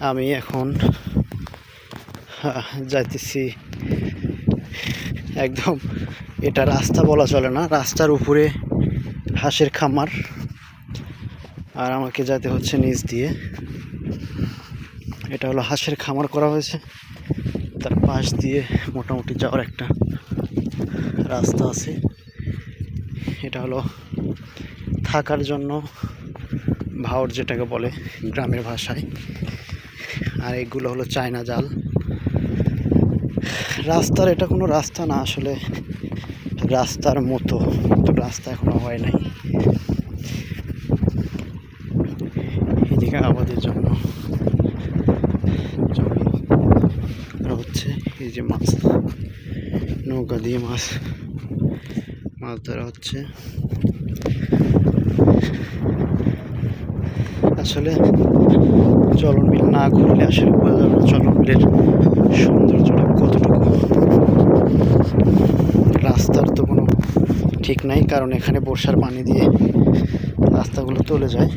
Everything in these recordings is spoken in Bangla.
আমি এখন যাইতেছি একদম, এটা রাস্তা বলা চলে না, রাস্তার উপরে হাঁসের খামার, আর আমাকে যেতে হচ্ছে নিচ দিয়ে। এটা হলো হাঁসের খামার করা হয়েছে, তার পাশ দিয়ে মোটামুটি যাওয়ার একটা রাস্তা আছে। এটা হলো থাকার জন্য ভাওর, যেটাকে বলে গ্রামের ভাষায়। আর এগুলো হলো চায়না জাল। রাস্তার, এটা কোনো রাস্তা না আসলে, রাস্তার মতো, কিন্তু রাস্তা এখনো হয় নাই। এদিকে আবাদের জন্য জমি হচ্ছে। এই যে মাছ, নৌকা দিয়ে মাছ ধরা হচ্ছে। আসলে চলন বিল না ঘুরলে আসলে বোঝা যাবে না চলন বিলের সৌন্দর্যটা কতটুকু। রাস্তার তো কোনো ঠিক নাই, কারণ এখানে বর্ষার পানি দিয়ে রাস্তাগুলো চলে যায়।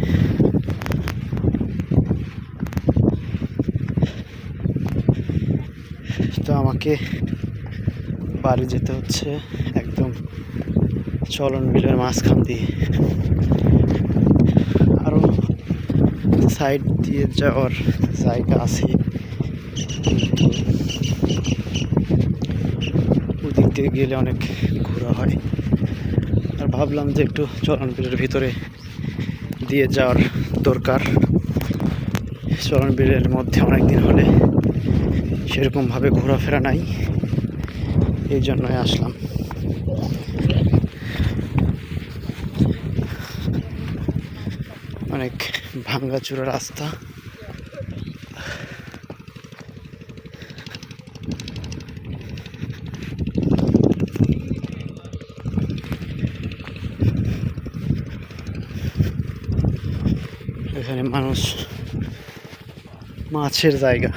তো আমাকে বাড়ি যেতে হচ্ছে একদম চলন বিলের মাঝখান দিয়ে। আরও সাইড দিয়ে যাওয়ার জায়গা আছে, ওদিক দিয়ে গেলে অনেক ঘোরা হয়। আর ভাবলাম যে একটু চলন বিলের ভিতরে দিয়ে যাওয়ার দরকার। চলন বিলের মধ্যে অনেক দিন হলে সেরকমভাবে ঘোরাফেরা নাই, এই জন্যই আসলাম। অনেক ভাঙ্গাচুরা রাস্তা। এখানে মানুষ, মাছের জায়গা।